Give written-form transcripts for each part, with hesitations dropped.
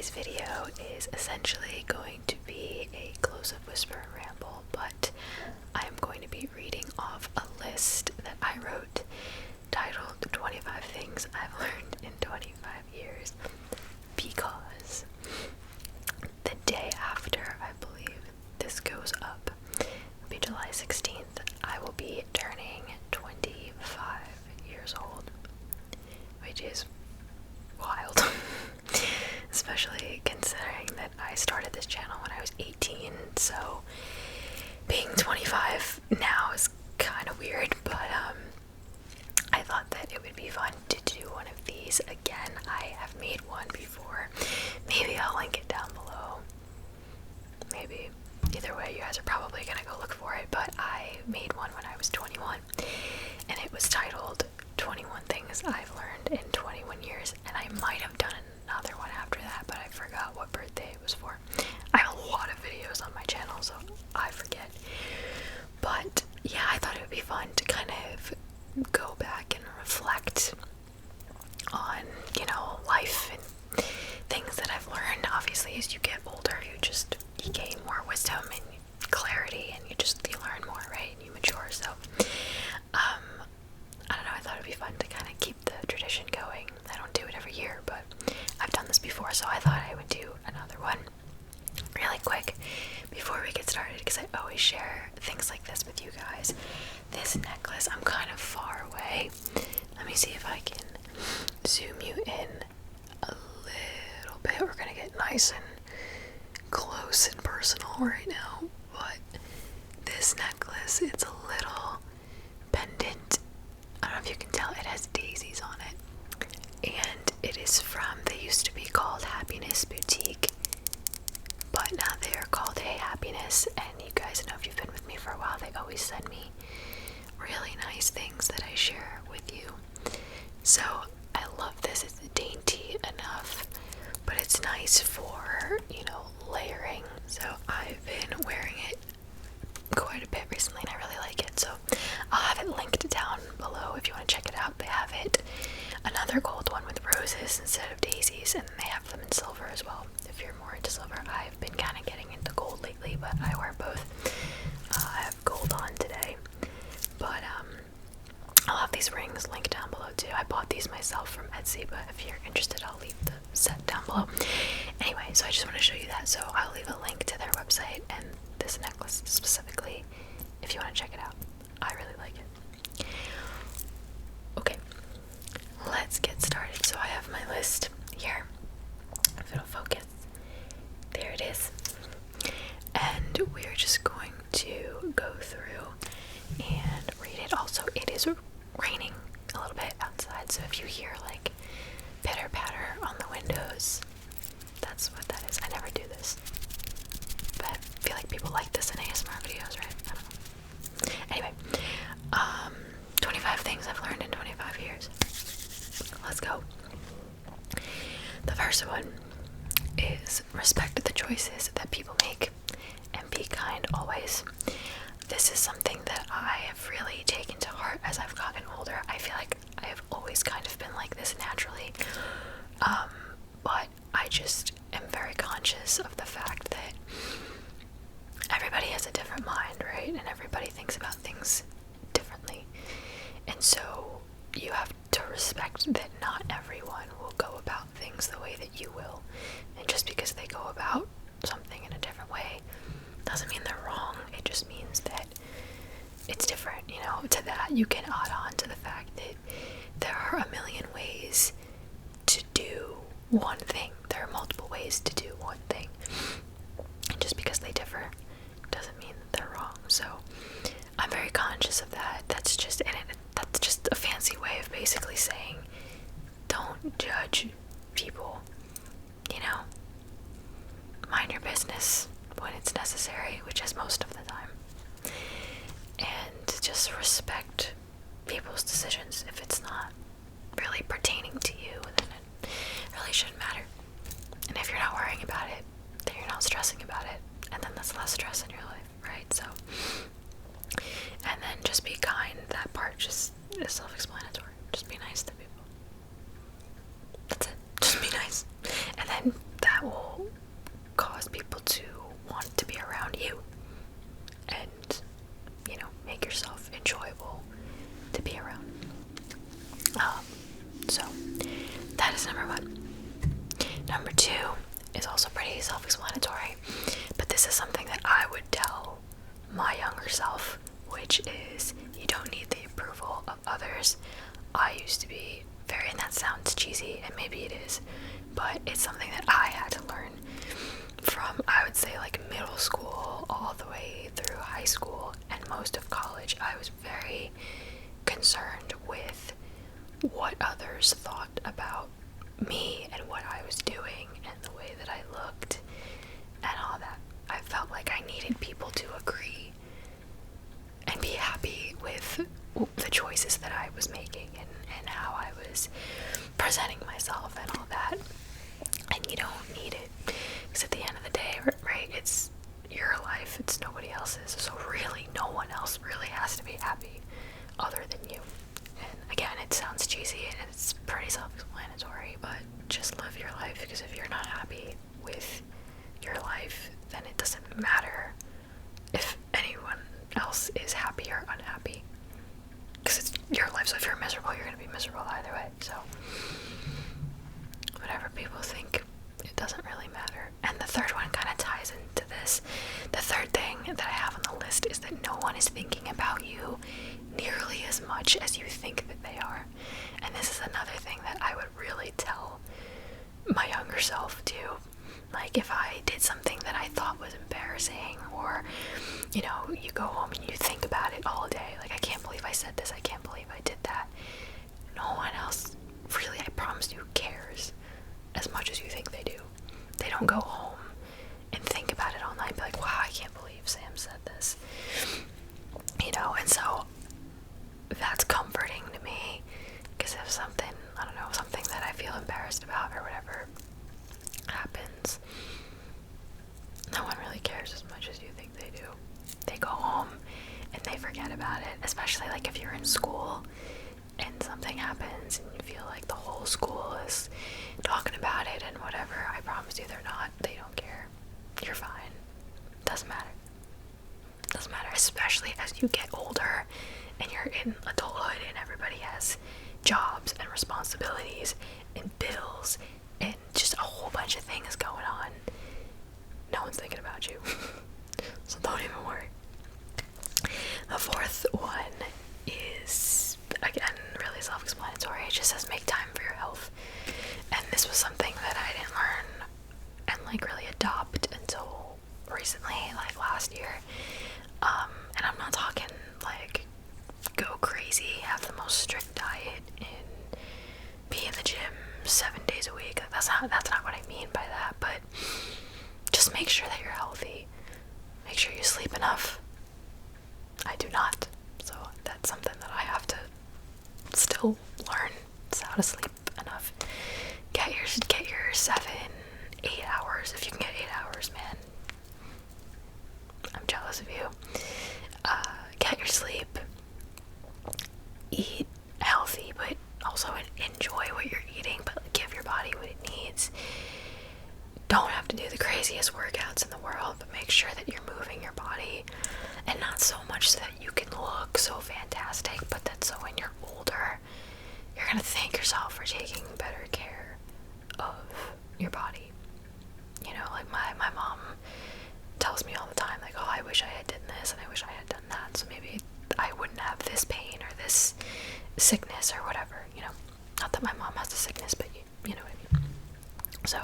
today's video is essentially going to be a close-up whisper ramble, but I am going to be reading off a list that I wrote titled 25 Things I've Learned in 25 Years, because the day after, I believe, this goes up, it'll be July 16th, I will be turning 25 years old, which is wild. Especially considering that I started this channel when I was 18, so being 25 now is kind of weird, but I thought that it would be fun to do one of these again. I have made one before. Maybe I'll link it down below. Maybe. Either way, you guys are probably gonna go look for it, but I made one when I was 21, and it was titled 21 Things I've Learned in 21 Years, and I might have done another one after that, but I forgot what birthday it was for. I have a lot of videos on my channel, so I forget. But yeah, I thought it would be fun to kind of go back and reflect on, life and things that I've learned. Obviously, as you get older, you gain more wisdom and clarity, and you learn more, right? And you mature, so I don't know, I thought it'd be fun to kind of keep the tradition going. I don't do it every year, but I've done this before, so I thought I would do another one really quick before we get started, because I always share things like this with you guys. This necklace, I'm kind of far away. Let me see if I can zoom you in a little bit. We're gonna get nice and close and personal right now, but this necklace, it's a little pendant. I don't know if you can tell, it has daisies on it, and it is from, they used to be called Happiness Boutique, but now they are called Hey Happiness. And you guys know, if you've been with me for a while, they always send me really nice things that I share with you. So I love this. It's dainty enough, but it's nice for, layering. So I've been wearing it quite a bit recently, and I really like it. So I'll have it linked down below if you want to check it out. They have it, another gold one with roses instead of daisies, and they have them in silver as well. If you're more into silver, I've been kind of getting into gold lately, but I wear both. I have gold on today, but I'll have these rings linked down below too. I bought these myself from Etsy, but if you're interested, I'll leave the set down below. Anyway, so I just want to show you that, so I'll leave a link to their website and this necklace specifically if you want to check it out. I really like it. Okay, let's get started. So I have my list here. If it'll focus. There it is. And we're just going to go through and read it. Also, it is raining a little bit outside, so if you hear like pitter patter on the windows, that's what that is. I never do this, but I feel like people like this in ASMR videos, right? I don't know. Anyway, 25 things I've learned in 25 years. Let's go. The first one is respect the choices that people make and be kind always. This is something that I have really taken to heart as I've gotten older. I feel like I have always kind of been like this naturally, but I just am very conscious of the fact that everybody has a different mind, right? And everybody thinks about things differently. And so you have to respect that not everyone will go about things the way that you will. And just because they go about something in a different way doesn't mean they're wrong. It just means that it's different, To that, you can add on to the fact that there are a million ways to do one thing. There are multiple ways to do one thing. And just because they differ doesn't mean that they're wrong. So I'm very conscious of that. That's just a fancy way of basically saying don't judge people, mind your business when it's necessary, which is most of the time, and just respect people's decisions. If it's not really pertaining to you, then it really shouldn't matter. And if you're not worrying about it, then you're not stressing about it, and then that's less stress in your life, right? So, and then just be kind. That part just is self-explanatory. Just be nice to people. That's it. Just be nice. And then that will yourself enjoyable to be around. So that is number one. Number two is also pretty self-explanatory, but this is something that I would tell my younger self, which is you don't need the approval of others. I used to be very, and that sounds cheesy, and maybe it is, but it's something that I had to learn from, I would say, like middle school all the way through high school and most of college. I was very concerned with what others thought about me and what I was doing and the way that I looked and all that. I felt like I needed people to agree and be happy with the choices that I was making and how I was presenting myself and all that. And you don't need it, because at the end of the day, right, it's your life, it's nobody else's, so really no one else really has to be happy other than you. And again, it sounds cheesy and it's pretty self-explanatory, but just live your life, because if you're not happy with your life, then it doesn't matter if anyone else is happy or unhappy, because it's your life. So if you're miserable, you're going to be miserable either way. So whatever people think, it doesn't really matter. And the third one kind of ties into this. The third thing that I have on the list is that no one is thinking about you nearly as much as you think that they are. And this is another thing that I would really tell my younger self too. Like, if I did something that I thought was embarrassing, or, you know, you go home and you think about it all day, like, I can't believe I said this, I can't believe I did that. No one else really, I promise you, cares as much as you think they do. They don't go home and think about it all night and be like, wow, I can't believe Sam said this. You know, and so that's comforting to me, because if something, I don't know, something that I feel embarrassed about or whatever happens, no one really cares as much as you think they do. They go home and they forget about it, especially like if you're in school and something happens and you feel like the whole school is talking about it and whatever. I promise you they're not. They don't care. You're fine. Doesn't matter. Doesn't matter, especially as you get older and you're in adulthood and everybody has jobs and responsibilities and bills and just a whole bunch of things going on. No one's thinking about you. So don't even worry. The fourth one is, again, really self-explanatory. It just says make time for your health. And this was something that I didn't learn and like really adopt until recently, like last year. And I'm not talking like go crazy, have the most strict diet, and be in the gym 7 days a week. That's not what I mean by that, but just make sure that you're healthy. Make sure you sleep enough. I do not, so that's something that I have to still learn, is how to sleep enough. Get your 7, 8 hours. If you can get 8 hours, man, I'm jealous of you. Get your sleep. Eat healthy, but also enjoy what you're eating, but give your body what it needs. Don't have to do the craziest workouts in the world, but make sure that you're moving your body, and not so much so that you can look so fantastic, but that so when you're older, you're gonna thank yourself for taking better care of your body. You know, like my mom tells me all the time, like, oh, I wish I had done this and I wish I had done that, so maybe I wouldn't have this pain or this sickness or whatever, you know. Not that my mom has a sickness, but you know what I mean. So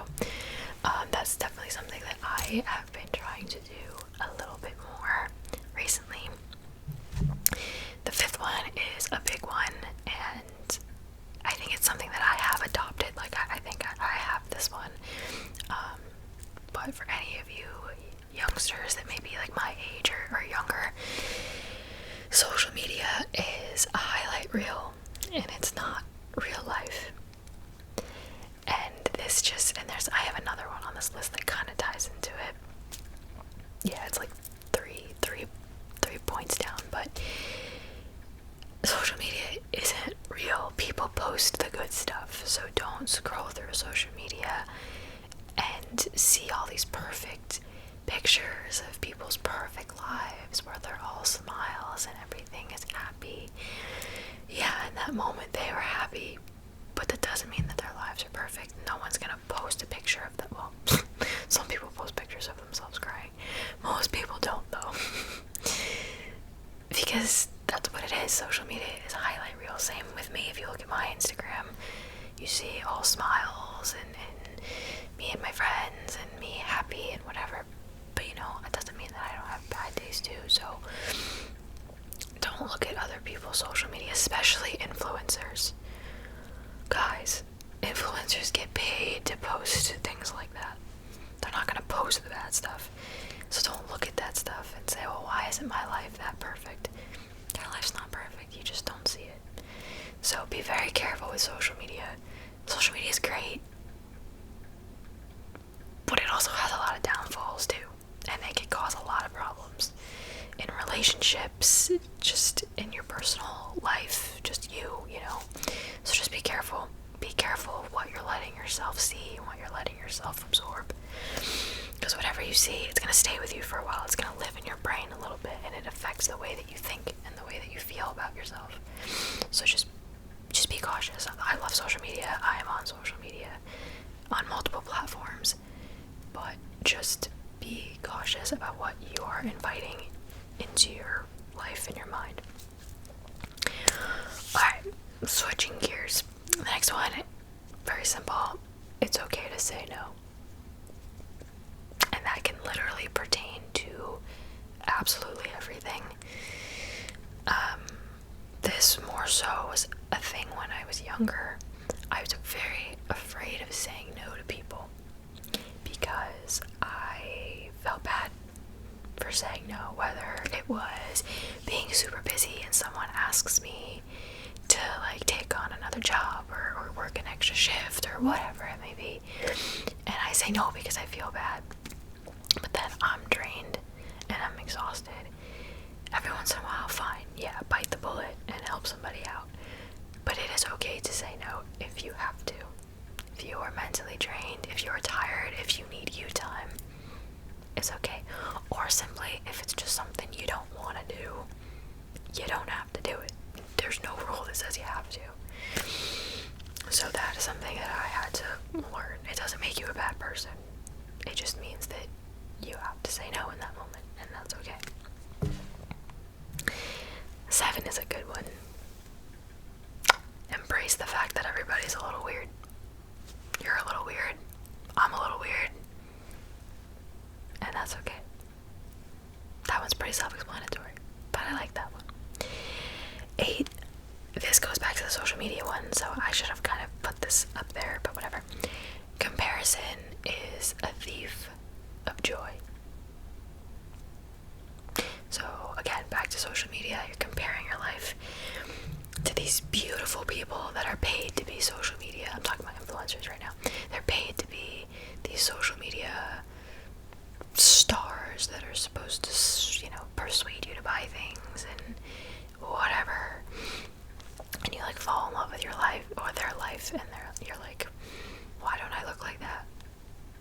that's definitely something that I have been trying to do a little bit more recently. The fifth one is a big one, and I think it's something that I have adopted. Like, I think I have this one. But for any of you youngsters that may be like my age or younger, social media is a highlight reel, and it's not real life. And this just, and I have another one on this list that kind of ties into it. Yeah, it's like three points down, but social media isn't real. People post the good stuff, so don't scroll through social media and see all these perfect pictures pictures of people's perfect lives where they're all smiles and everything is happy. Yeah, in that moment they were happy, but that doesn't mean that their lives are perfect. No one's gonna post a picture of that. Well, some people post pictures of themselves crying. Most people don't, though. Because that's what it is. Social media is a highlight reel. Same with me. If you look at my Instagram, you see all smiles and me and my friends and me happy and whatever. But you know, it doesn't mean that I don't have bad days too. So don't look at other people's social media, especially influencers. Guys, influencers get paid to post things like that. They're not gonna post the bad stuff. So don't look at that stuff and say, well, why isn't my life that perfect? Your life's not perfect, you just don't see it. So be very careful with social media. Social media is great, but it also has a lot of downfalls too, and it can cause a lot of problems in relationships, just in your personal life, just you know. So just be careful. Be careful of what you're letting yourself see and what you're letting yourself absorb. Because whatever you see, it's going to stay with you for a while. It's going to live in your brain a little bit, and it affects the way that you think and the way that you feel about yourself. So just be cautious. I love social media. I am on social media on multiple platforms, but just be cautious about what you are inviting into your life and your mind. Alright, switching gears. The next one, very simple. It's okay to say no. And that can literally pertain to absolutely everything. This more so was a thing when I was younger. I was very afraid of saying no to people because I felt bad for saying no, whether it was being super busy and someone asks me to like take on another job or work an extra shift or whatever it may be, and I say no because I feel bad, but then I'm drained and I'm exhausted. Every once in a while, fine, yeah, bite the bullet and help somebody out, but it is okay to say no if you have to. If you are mentally drained, if you are tired, if you need you time, it's okay. Or simply, if it's just something you don't want to do, you don't have to do it. There's no rule that says you have to. So that is something that I had to learn. It doesn't make you a bad person. It just means that you have to say no in that moment, and that's okay. 7 is a good one. Embrace the fact that everybody's a little weird. You're a little weird. I'm a little weird. And that's okay. That one's pretty self-explanatory, but I like that one. 8. This goes back to the social media one, so I should have kind of put this up there, but whatever. Comparison is a thief of joy. So again, back to social media, you're comparing your life to these beautiful people that are paid to be social media. I'm talking about influencers right now. They're paid to be these social media stars that are supposed to, you know, persuade you to buy things and whatever. And you like fall in love with your life or their life, and you're like, why don't I look like that?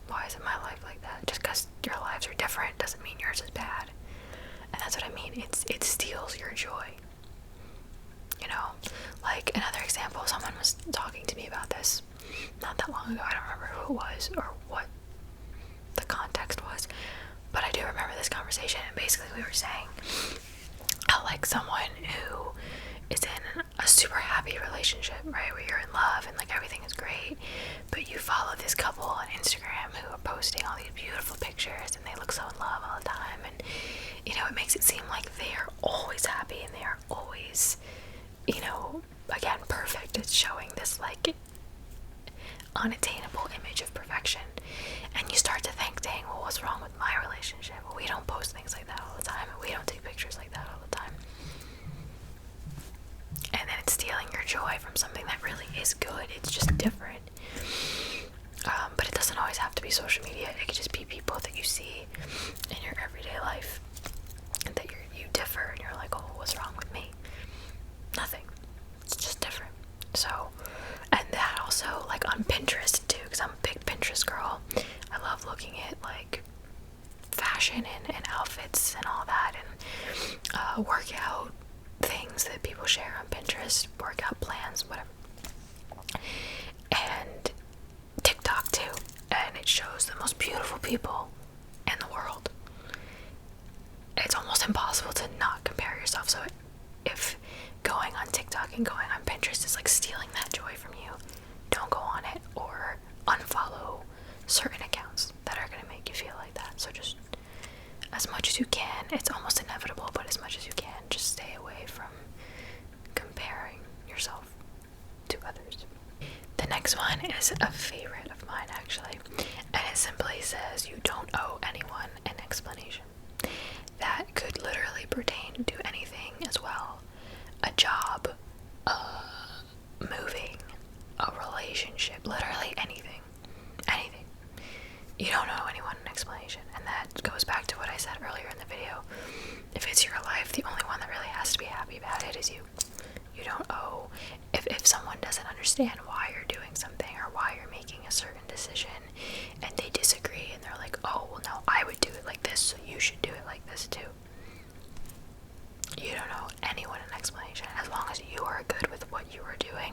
Why isn't my life like that? Just because your lives are different doesn't mean yours is bad. And that's what I mean. It steals your joy. You know, like another example, someone was talking to me about this not that long ago. I don't remember who it was or what the context was, but I do remember this conversation, and basically we were saying how like someone who is in a super happy relationship, right, where you're in love and like everything is great, but you follow this couple on Instagram who are posting all these beautiful pictures and they look so in love all the time, and you know, it makes it seem like they are always happy and they are always, you know, again, perfect. It's showing this like unattainable image of perfection, and you start to think, dang, well, what's wrong with my relationship? Well, we don't post things like that all the time, and we don't take pictures like that all the time. And then it's stealing your joy from something that really is good. It's just different. But it doesn't always have to be social media. It could just be people that you see in your everyday life and that you differ, and you're like, oh, what's wrong with me? Nothing. It's just different. So, and that also, like on Pinterest too, because I'm a big Pinterest girl. I love looking at like fashion and outfits and all that, and workout things that people share on Pinterest, workout plans, whatever, and TikTok too, and it shows the most beautiful people in the world. It's almost impossible to not compare yourself. So if going on TikTok and going on Pinterest is like stealing that joy from you, don't go on it, or unfollow certain accounts that are going to make you feel like that. So just as much as you can, it's almost inevitable, but as much as you can, just stay away from comparing yourself to others. The next one is a favorite of mine, actually, and it simply says, you don't owe anyone an explanation. That could literally pertain to anything as well. A job, moving, a relationship, literally anything. Anything. You don't owe anyone an explanation, and that goes back to what I said earlier in the video. If it's your life, the only one that really has to be happy about it is you. You don't owe, if someone doesn't understand why you're doing something or why you're making a certain decision, and they disagree and they're like, oh, well, no, I would do it like this, so you should do it like this too. You don't owe anyone an explanation. As long as you are good with what you are doing,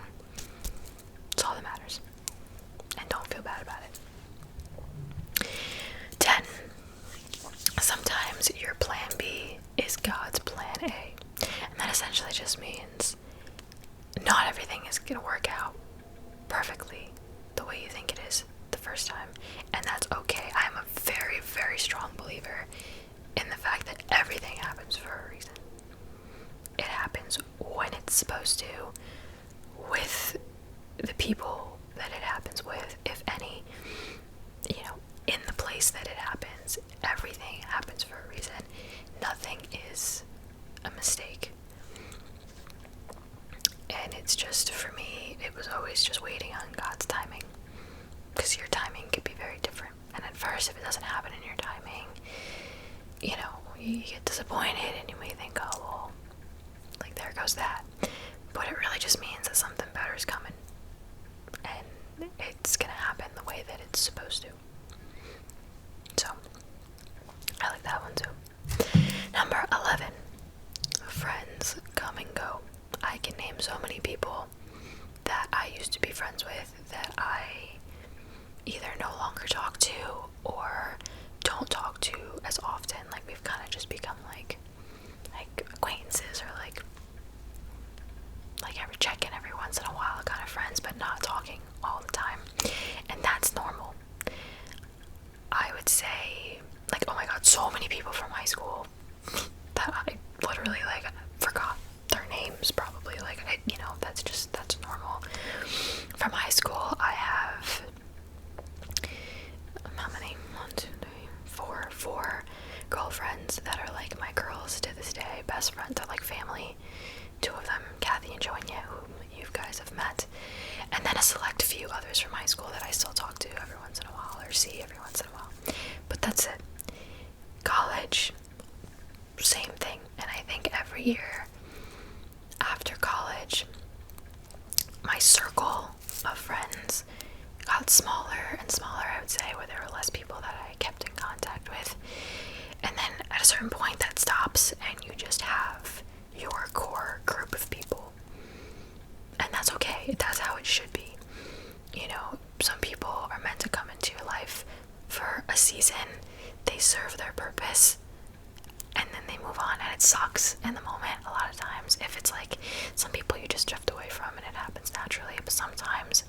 it's all that matters. And don't feel bad about it. 10. Sometimes your plan B is God's plan A. And that essentially just means not everything is going to work out perfectly the way you think it is the first time. And that's okay. I am a very, very strong believer in the fact that everything happens for a reason. It happens when it's supposed to, with the people that it happens with, if any, in the place that it happens. Everything happens for a reason. Nothing is a mistake. And it's just, for me, it was always just waiting on God's timing, because your timing could be very different. And at first, if it doesn't happen in your timing, you get disappointed and you may think, oh, well, like, there goes that. But it really just means that something better is coming, and it's gonna happen the way that it's supposed to. So I like that one too. Number 11. Friends come and go. I can name so many people that I used to be friends with that I either no longer talk to or don't talk to as often. Like, we've kind of just become like acquaintances, or like every check-in every once in a while kind of friends, but not talking all the time. And that's normal. I would say, like, oh my god, so many people from high school that I literally forgot their names probably. That's normal. From high school, I have, how many? 1, 2, 3, 4 girlfriends that are like my girls to this day, best friends. They're like family. 2 of them, Kathy and Joanna, whom you guys have met, and then a select few others from high school that I still talk to every once in a while, or see every once in a while. But that's it. College, same thing. And I think every year after college, my circle of friends got smaller and smaller, I would say, where there were less people that I kept in contact with. And then at a certain point that stops, and you just have your core group of people. And that's okay. That's how it should be. Some people are meant to come into your life for a season. They serve their purpose, and then they move on, and it sucks in the moment a lot of times. If it's like some people you just drift away from and it happens naturally, but sometimes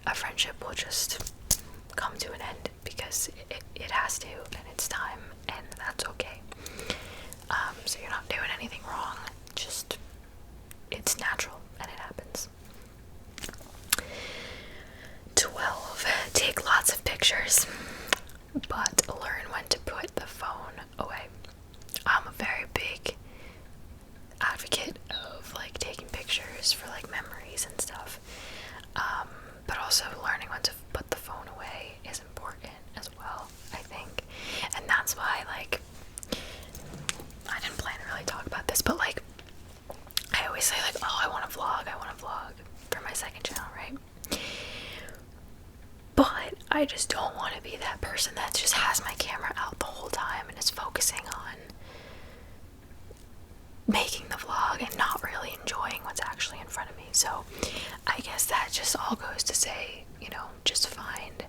a friendship will just come to an end because it has to, and it's time, and that's okay. So you're not doing anything wrong, just it's natural and it happens. 12. Take lots of pictures, but learn when to put the phone away. I'm a very big advocate of taking pictures for memories and stuff, but also learning when to put the phone away is important as well, I think. And that's why I didn't plan to really talk about this, but I always say oh, I want to vlog for my second channel, right? But I just don't want to be that person that just has my camera out the whole time and is focusing on making the vlog and not really enjoying what's actually in front of me. So I guess that just all goes to say, you know, just find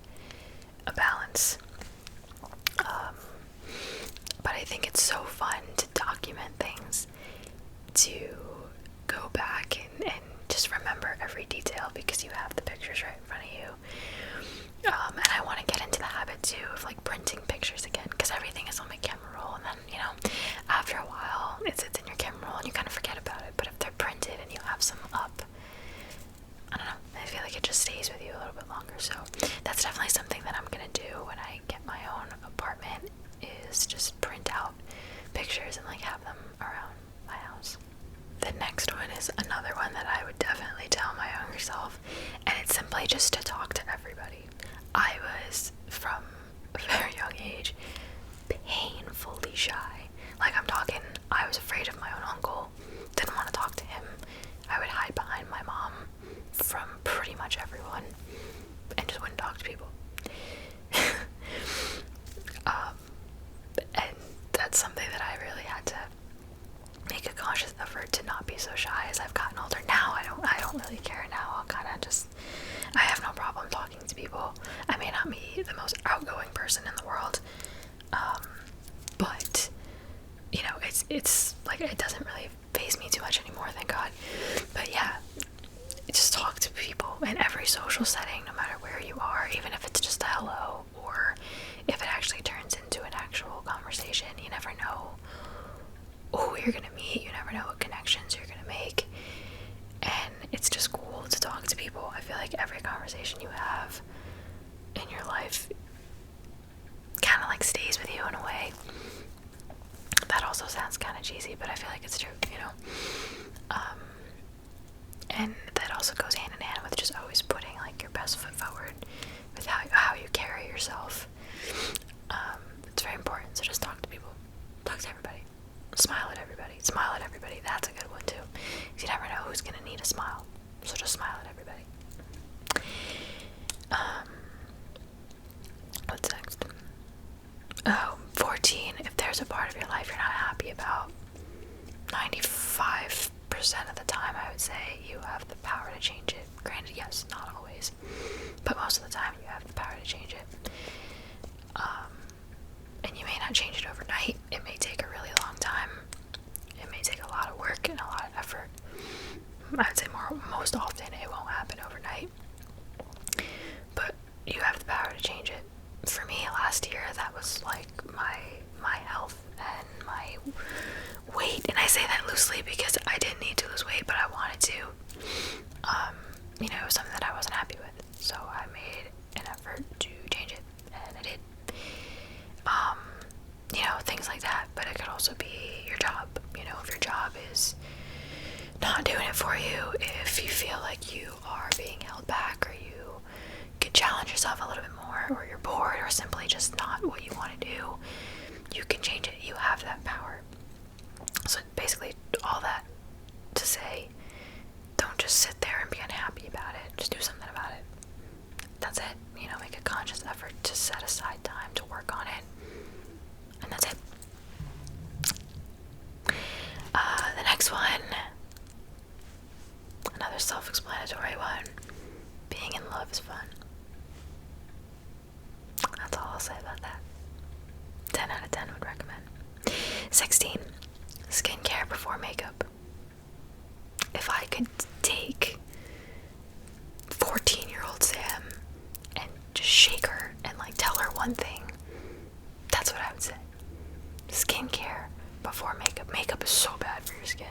a balance. But I think it's so fun to document things, to go back and just remember every detail because you have the pictures right in front of you. And I want to get into the habit too of like printing pictures again, because everything is on my camera roll, and then, you know, after a while it sits in your camera roll and you kind of forget about it. But if they're printed and you have some up, I don't know, I feel like it just stays with you a little bit longer. So that's definitely something that I'm gonna do when I get my own apartment, is just print out pictures and like have them around my house. The next one is another one that I would definitely tell my younger self, and it's simply just to talk to everybody. I was, from a very young age, painfully shy. Like, I'm talking, I was afraid of my own uncle, didn't want to talk to him. I would hide behind my mom from pretty much everyone and just wouldn't talk to people. And that's something that I really had to make a conscious effort to not be so shy as I've gotten older. Now I don't really care now. I'll kind of just, I have no problem talking to people. I may not be the most outgoing person in the world, but you know, it's like, it doesn't really faze me too much anymore, thank God. But yeah, just talk to people in every social setting, no matter where you are, even if it's just a hello, or if it actually turns into an actual conversation. You never know who you're gonna meet, you never know what connections you're gonna make, and it's just cool to talk to people. I feel like every conversation you have in your life kind of like stays with you in a way. That also sounds kind of cheesy, but I feel like it's true, you know. And that also goes hand in hand with just always putting like your best foot forward with how you carry yourself. It's very important. So just talk to people, talk to everybody, smile at everybody, smile at everybody. That's a good one too, because you never know who's gonna need a smile. So just smile at everybody. What's next? Oh, 14. If there's a part of your life you're not happy about, 95% of the time I would say you have the power to change it. Granted, yes, not always, but most of the time you have the power to change it. And you may not change it overnight. It may take a really long time. It may take a lot of work and a lot of effort. I would say most often it won't happen overnight, but you have the power to change it. For me, last year, that was like my health and my weight, and I say that loosely because I didn't need to lose weight, but I wanted to. You know, it was something that I wasn't happy with, so I made an effort to change it, and I did. You know, things like that. But it could also be your job. You know, if your job is not doing it for you, if you feel like you are being held back, or you could challenge yourself a little bit more, or you're bored, or simply just not what you want to do, you can change it. You have that power. So basically all that to say, don't just sit there and be unhappy about it. Just do something about it. That's it. You know, make a conscious effort to set aside time to work on it. And that's it. The next one, another self-explanatory one. Being in love is fun. That's all I'll say about that. 10 out of 10 would recommend. 16. Skincare before makeup. If I could take 14-year-old Sam and just shake her and like tell her one thing, that's what I would say. Skincare before makeup. Makeup is so bad for your skin.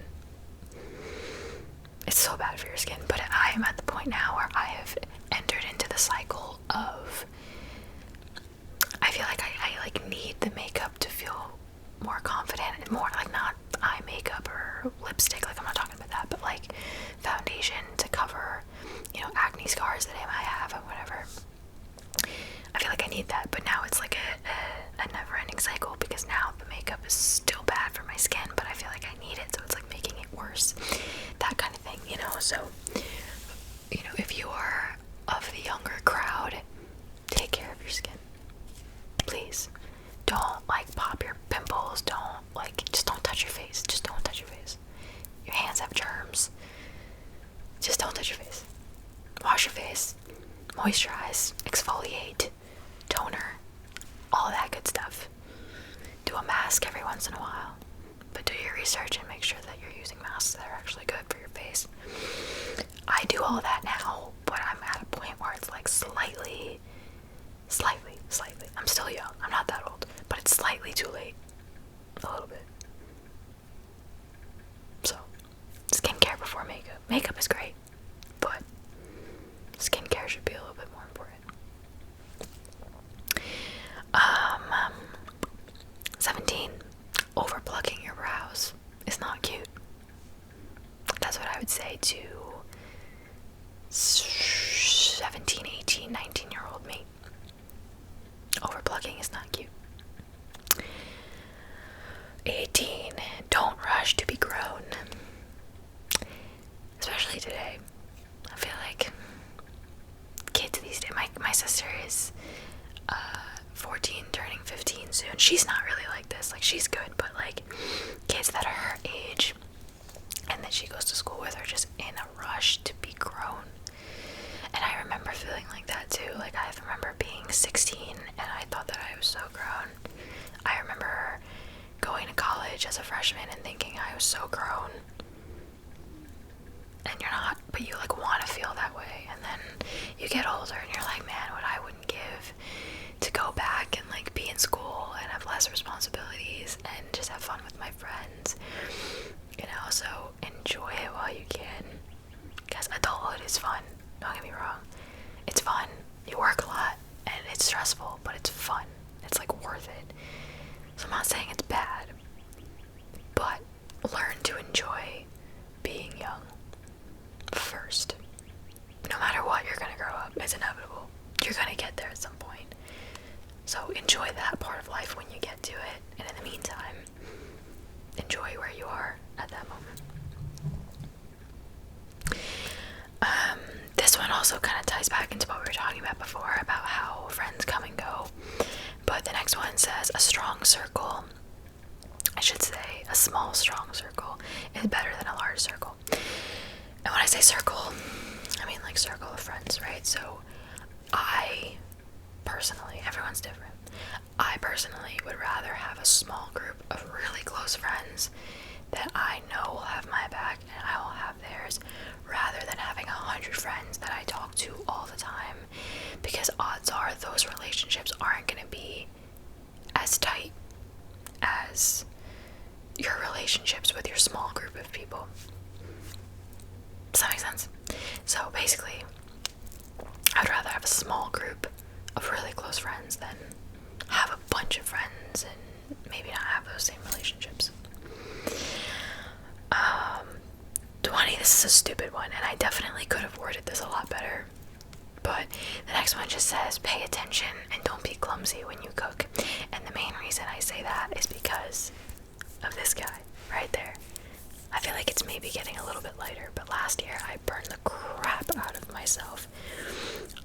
It's so bad for your skin, but I am at the point now where I have entered into the cycle of, I feel like I like need the makeup to feel more confident, and more like, not eye makeup or lipstick, like I'm not talking about that, but like foundation to cover, you know, acne scars that I might have and whatever. I feel like I need that, but now it's like a never-ending cycle, because now the makeup is still bad for my skin, but I feel like I need it, so it's like making it worse, that kind of thing, you know. So, you know, if you are of the younger crowd, take care of once in a while. But do your research and make sure that you're using masks that are actually good for your face. I do all that now, but I'm at a point where it's like slightly, I'm still young, I'm not that old, but it's slightly too late. A little bit. So, skincare before makeup. Makeup is great, but skincare should be a little bit more important. 17. Overplucking your brows is not cute. That's what I would say to 17, 18, 19-year-old me. Overplucking is not cute. 18. Don't rush to be grown. Especially today. I feel like kids these days, my sister is 14, turning 15 soon. She's not really like this. Like, she's good, but like kids that are her age and that she goes to school with are just in a rush to be grown. And I remember feeling like that too. Like, I remember being 16 and I thought that I was so grown. I remember going to college as a freshman and thinking I was so grown. And you're not, but you like want to feel that way. And then you get older and you're like, man, what I wouldn't give to go back and like be in school and have less responsibilities and just have fun with my friends. You know, so enjoy it while you can. Because adulthood is fun. Don't get me wrong. It's fun. You work a lot and it's stressful, but it's fun. It's like worth it. So I'm not saying it's bad, but learn to enjoy being young first. No matter what, you're gonna grow up. It's inevitable. You're gonna get there at some point. So enjoy that part of life when you get to it. And in the meantime, enjoy where you are at that moment. This one also kind of ties back into what we were talking about before, about how friends come and go. But the next one says a strong circle, I should say a small strong circle, is better than a large circle. And when I say circle, I mean like circle of friends, right? So I personally, everyone's different, I personally would rather have a small group of really close friends that I know will have my back and I will have theirs, rather than having 100 friends that I talk to all the time, because odds are those relationships aren't going to be as tight as your relationships with your small group of people. Does that make sense? So basically, I'd rather have a small group of really close friends than have a bunch of friends and maybe not have those same relationships. 20, this is a stupid one, and I definitely could have worded this a lot better. But the next one just says, pay attention and don't be clumsy when you cook. And the main reason I say that is because of this guy right there. I feel like it's maybe getting a little bit lighter, but last year I burned the crap out of myself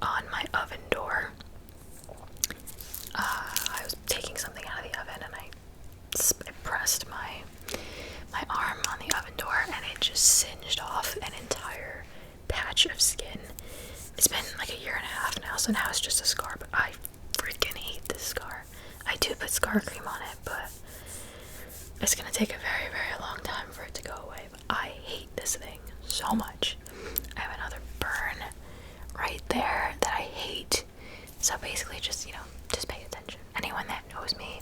on my oven door. I was taking something out of the oven and I pressed my arm on the oven door and it just singed off an entire patch of skin. It's been like a year and a half now, so now it's just a scar, but I freaking hate this scar. I do put scar cream on it, but it's gonna take a very, very long time for it to go away. But I hate this thing so much. I have another burn right there that I hate. So basically just, just pay attention. Anyone that knows me,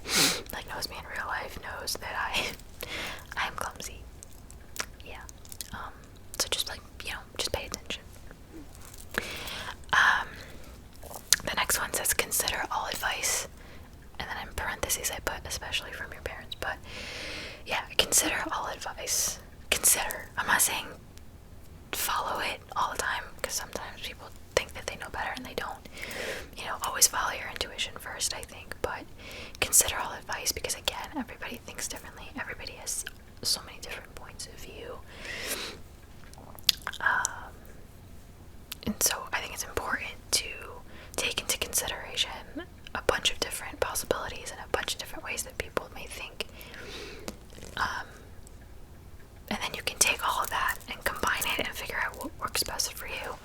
like knows me in real life, knows that I'm clumsy. Yeah. So just just pay attention. The next one says consider all advice, and then in parentheses I put especially from your parents, but yeah, consider all advice. Consider. I'm not saying follow it all the time, because sometimes people think that they know better and they don't. Always follow your intuition first, I think, but consider all advice, because again, everybody thinks differently. Everybody has so many different points of view. And so I think it's important to take into consideration a bunch of different possibilities and a bunch of different ways that people may think. And then you can take all of that and combine it and figure out what works best for you,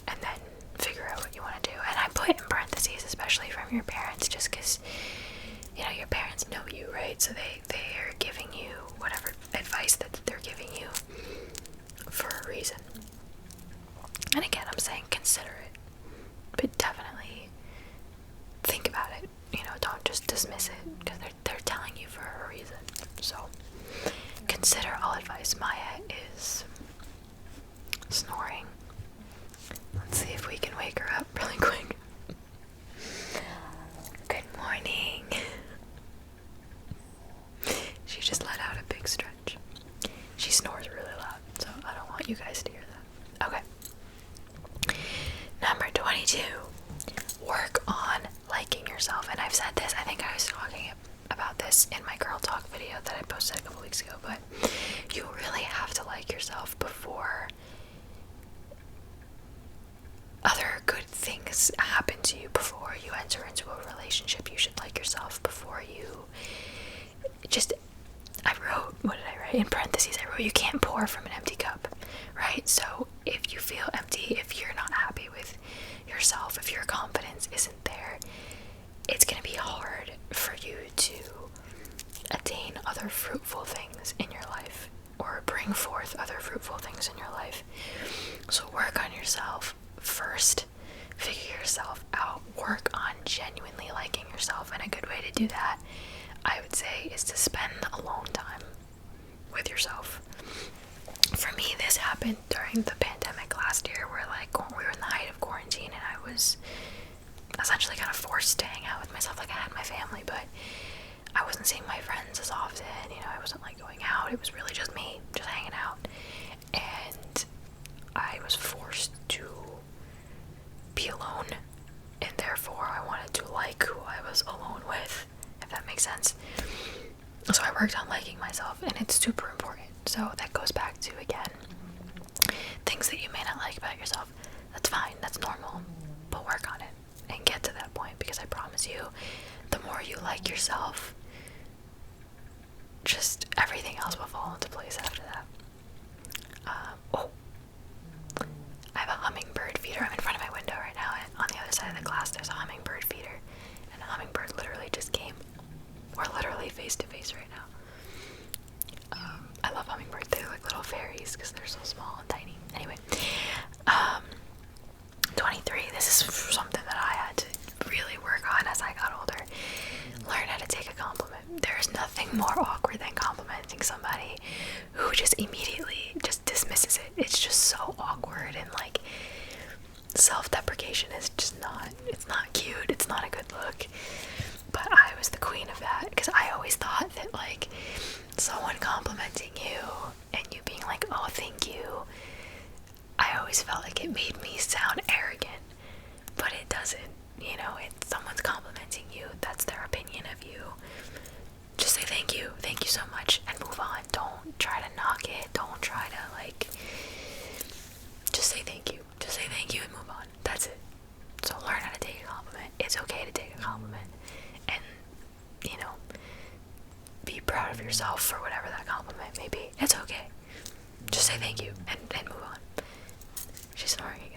and then figure out what you want to do. And I put in parentheses especially from your parents, just because you know, your parents know you, right? So they're giving you whatever advice that they're giving you for a reason. And again, I'm saying consider it, but definitely think about it. You know, don't just dismiss it because they're telling you for a reason. So consider all advice. Maya is snoring. Let's see if we can wake her up really quick. Good morning. She just let out a big stretch. She snores really loud, so I don't want you guys to hear that. Okay. Number 22. Work on liking yourself. And I've said this, I think I was talking about this in my girl talk video that I posted a couple weeks ago, but you really have to like yourself before other good things happen to you. Before you enter into a relationship, you should like yourself. Before you just, I wrote, what did I write? In parentheses, I wrote, you can't pour from an empty cup, right? So if you feel empty, if you're not happy with yourself, if your confidence isn't there, it's going to be hard for you to attain other fruitful things in your life or bring forth other fruitful things in your life. So work on yourself first. Figure yourself out. Work on genuinely liking yourself. And a good way to do that, I would say, is to spend alone time with yourself. For me, this happened during the pandemic last year, where like we were in the height of quarantine and I was essentially kind of forced to hang out with myself. Like I had my family, but I wasn't seeing my friends as often, you know, I wasn't like going out. It was really just me, just hanging out. And I was forced to be alone, and therefore I wanted to like who I was alone with, if that makes sense. So I worked on liking myself, and it's super important. So that goes back to, again, things that you may not like about yourself. That's fine, that's normal, but work on it and get to that point, because I promise you, the more you like yourself, just everything else will fall into place after that. I have a hummingbird feeder. I'm in front of my window right now, and on the other side of the glass there's a hummingbird feeder, and a hummingbird literally just came. We're literally face to face right now. I love hummingbirds. They're like little fairies because they're so small and tiny. Anyway, 23. This is something that I had to really work on as I got older. Learn how to take a compliment. There's nothing more awkward than complimenting somebody who just immediately just dismisses it. It's just so awkward, and like self-deprecation is just it's not cute. It's not a good look. But I was the queen of that, because I always thought that like someone complimenting you and you being like, oh, thank you, I always felt like it made me sound arrogant, but it doesn't. You know, it's someone's complimenting you, that's their opinion of you. Just say thank you so much, and move on. Don't try to knock it. Don't try to like, just say thank you. Just say thank you and move on. That's it. So learn how to take a compliment. It's okay to take a compliment, and you know, be proud of yourself for whatever that compliment may be. It's okay. Just say thank you and move on. She's snoring again.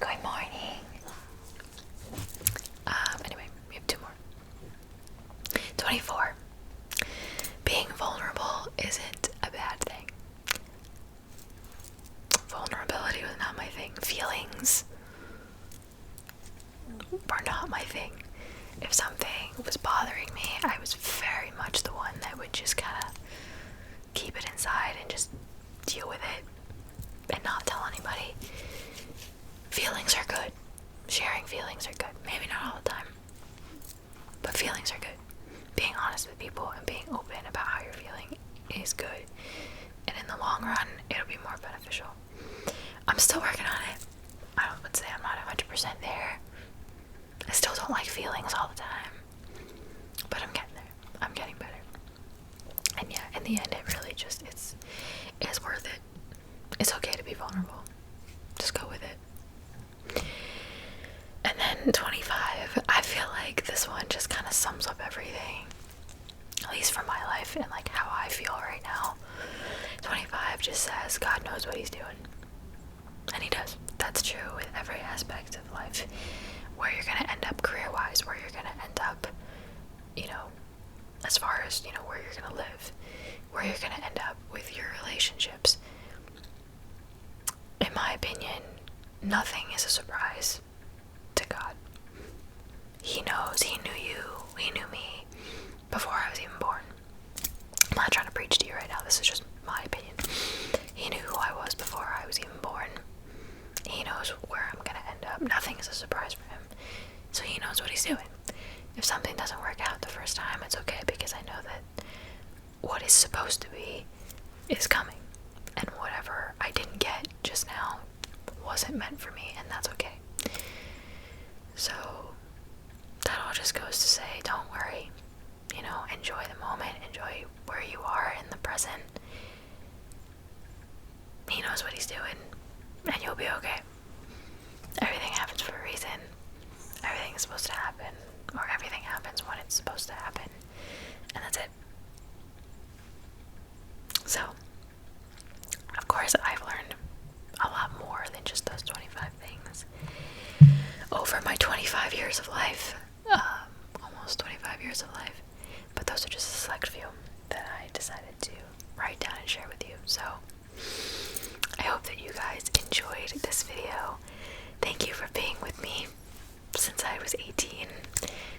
Good morning. Anyway, we have 2 more. 24. Being vulnerable isn't a bad thing. Vulnerability was not my thing. Feelings were not my thing. If something was bothering me, I was very much the one that would just kind of keep it inside and just deal with it and not tell anybody. Feelings are good. Sharing feelings are good. Maybe not all the time, but feelings are good. Being honest with people and being open about how you're feeling is good. And in the long run, it'll be more beneficial. I'm still working on it. I would say I'm not 100% there. I still don't like feelings all the time, but I'm getting there. I'm getting better. And yeah, in the end, it really just, it's worth it. It's okay to be vulnerable. Just go with it. And then 25, I feel like this one just kind of sums up everything, at least for my life and like how I feel right now. 25 just says God knows what he's doing. And he does. That's true with every aspect of life. Where you're going to end up career-wise, where you're going to end up, as far as, where you're going to live, where you're going to end up with your relationships. In my opinion, nothing is a surprise to God. He knows, he knew you, he knew me before I was even born. I'm not trying to preach to you right now, this is just my opinion. He knew who I was before I was even born. He knows where I'm gonna end up. Nothing is a surprise for him. So he knows what he's doing. If something doesn't work out the first time, it's okay, because I know that what is supposed to be is coming. And whatever I didn't get just now wasn't meant for me, and that's okay. So that all just goes to say, don't worry. Enjoy the moment, enjoy where you are in the present. He knows what he's doing, and you'll be okay. Everything happens for a reason. Everything is supposed to happen, or everything happens when it's supposed to happen, and that's it. So, of course, I've learned a lot more than just those 25 things over my 25 years of life, almost 25 years of life, but those are just a select few that I decided to write down and share with you. So I hope that you guys enjoyed this video. Thank you for being with me since I was 18,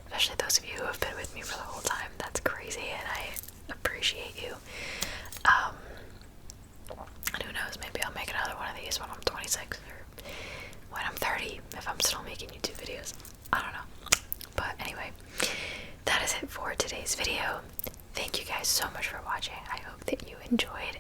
especially those of you who have been with me for the whole time. That's crazy, and I appreciate you. And who knows, maybe I'll make another one of these when I'm 26 or when I'm 30, if I'm still making YouTube videos. I don't know. But anyway, that is it for today's video. Thank you guys so much for watching. I hope that you enjoyed,